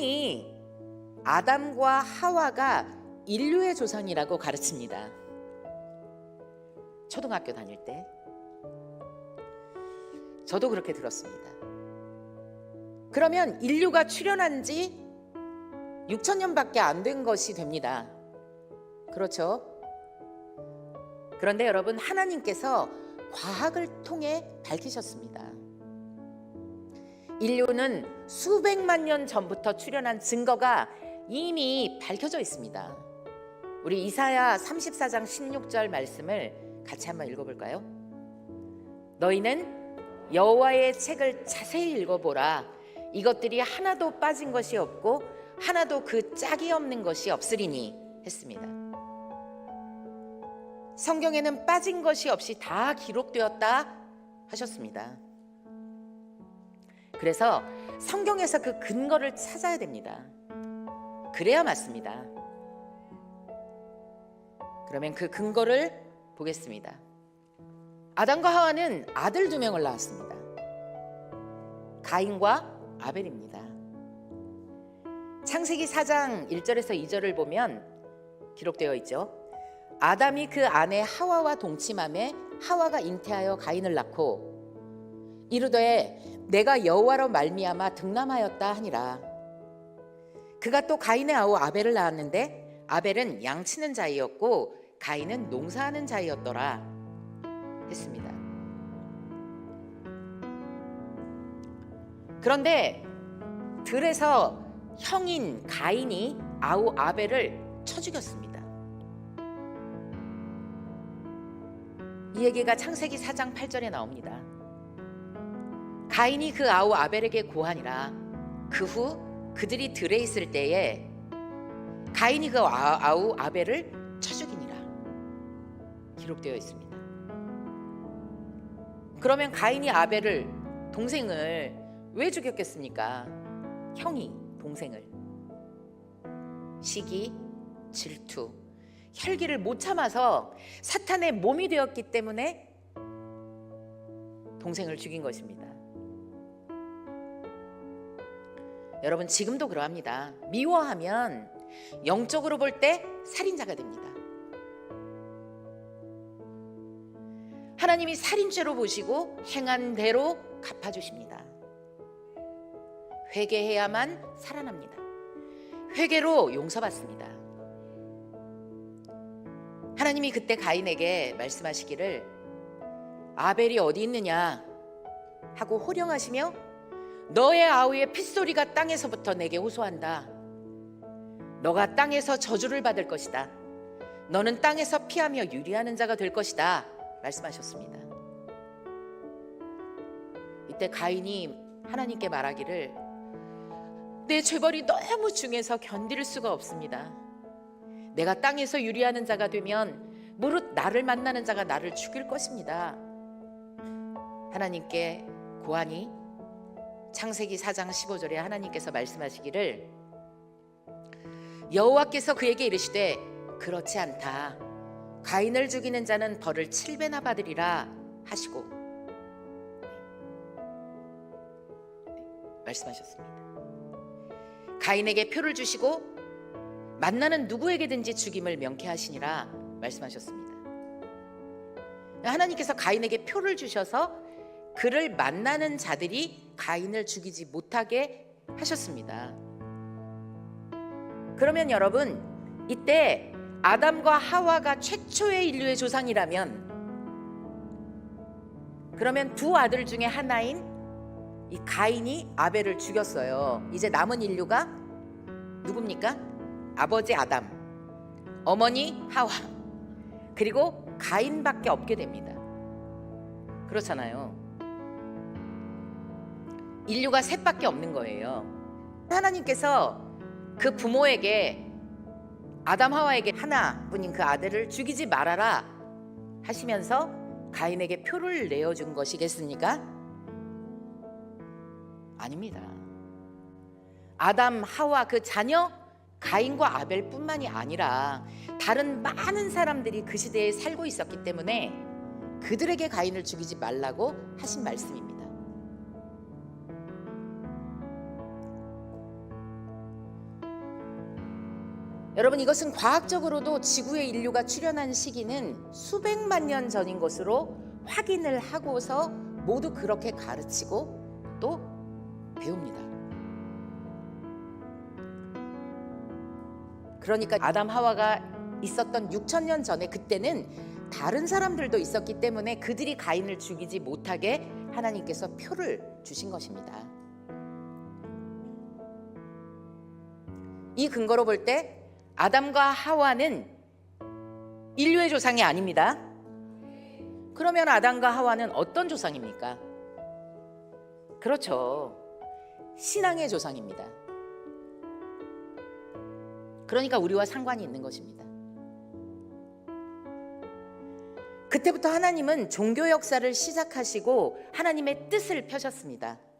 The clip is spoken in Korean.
성경이 아담과 하와가 인류의 조상이라고 가르칩니다. 초등학교 다닐 때 저도 그렇게 들었습니다. 그러면 인류가 출현한 지 6,000년밖에 안 된 것이 됩니다. 그렇죠? 그런데 여러분, 하나님께서 과학을 통해 밝히셨습니다. 인류는 수백만 년 전부터 출현한 증거가 이미 밝혀져 있습니다. 우리 이사야 34장 16절 말씀을 같이 한번 읽어볼까요? 너희는 여호와의 책을 자세히 읽어보라. 이것들이 하나도 빠진 것이 없고 하나도 그 짝이 없는 것이 없으리니 했습니다. 성경에는 빠진 것이 없이 다 기록되었다 하셨습니다. 그래서 성경에서 그 근거를 찾아야 됩니다. 그래야 맞습니다. 그러면 그 근거를 보겠습니다. 아담과 하와는 아들 2명을 낳았습니다. 가인과 아벨입니다. 창세기 4장 1절에서 2절을 보면 기록되어 있죠. 아담이 그 아내 하와와 동침하매 하와가 잉태하여 가인을 낳고 이르되 내가 여호와로 말미암아 득남하였다 하니라. 그가 또 가인의 아우 아벨을 낳았는데 아벨은 양치는 자이었고 가인은 농사하는 자이었더라 했습니다. 그런데 들에서 형인 가인이 아우 아벨을 쳐 죽였습니다. 이 얘기가 창세기 4장 8절에 나옵니다. 가인이 그 아우 아벨에게 고하니라. 그 후 그들이 들에 있을 때에 가인이 그 아우 아벨을 쳐 죽이니라 기록되어 있습니다. 그러면 가인이 아벨을, 동생을 왜 죽였겠습니까? 형이 동생을 시기, 질투, 혈기를 못 참아서 사탄의 몸이 되었기 때문에 동생을 죽인 것입니다. 여러분, 지금도 그러합니다. 미워하면 영적으로 볼 때 살인자가 됩니다. 하나님이 살인죄로 보시고 행한 대로 갚아주십니다. 회개해야만 살아납니다. 회개로 용서받습니다. 하나님이 그때 가인에게 말씀하시기를 아벨이 어디 있느냐 하고 호령하시며 너의 아우의 핏소리가 땅에서부터 내게 호소한다. 너가 땅에서 저주를 받을 것이다. 너는 땅에서 피하며 유리하는 자가 될 것이다 말씀하셨습니다. 이때 가인이 하나님께 말하기를 내 죄벌이 너무 중해서 견딜 수가 없습니다. 내가 땅에서 유리하는 자가 되면 무릇 나를 만나는 자가 나를 죽일 것입니다. 하나님께 고하니 창세기 4장 15절에 하나님께서 말씀하시기를 여호와께서 그에게 이르시되 그렇지 않다. 가인을 죽이는 자는 벌을 7배나 받으리라 하시고 말씀하셨습니다. 가인에게 표를 주시고 만나는 누구에게든지 죽임을 명쾌하시니라 말씀하셨습니다. 하나님께서 가인에게 표를 주셔서 그를 만나는 자들이 가인을 죽이지 못하게 하셨습니다. 그러면 여러분, 이때 아담과 하와가 최초의 인류의 조상이라면 그러면 두 아들 중에 하나인 이 가인이 아벨을 죽였어요. 이제 남은 인류가 누굽니까? 아버지 아담, 어머니 하와, 그리고 가인밖에 없게 됩니다. 그렇잖아요. 인류가 셋밖에 없는 거예요. 하나님께서 그 부모에게 아담 하와에게 하나뿐인 그 아들을 죽이지 말아라 하시면서 가인에게 표를 내어준 것이겠습니까? 아닙니다. 아담 하와 그 자녀 가인과 아벨뿐만이 아니라 다른 많은 사람들이 그 시대에 살고 있었기 때문에 그들에게 가인을 죽이지 말라고 하신 말씀입니다. 여러분, 이것은 과학적으로도 지구의 인류가 출현한 시기는 수백만 년 전인 것으로 확인을 하고서 모두 그렇게 가르치고 또 배웁니다. 그러니까 아담 하와가 있었던 6,000년 전에, 그때는 다른 사람들도 있었기 때문에 그들이 가인을 죽이지 못하게 하나님께서 표를 주신 것입니다. 이 근거로 볼 때 아담과 하와는 인류의 조상이 아닙니다. 그러면 아담과 하와는 어떤 조상입니까? 그렇죠. 신앙의 조상입니다. 그러니까 우리와 상관이 있는 것입니다. 그때부터 하나님은 종교 역사를 시작하시고 하나님의 뜻을 펴셨습니다.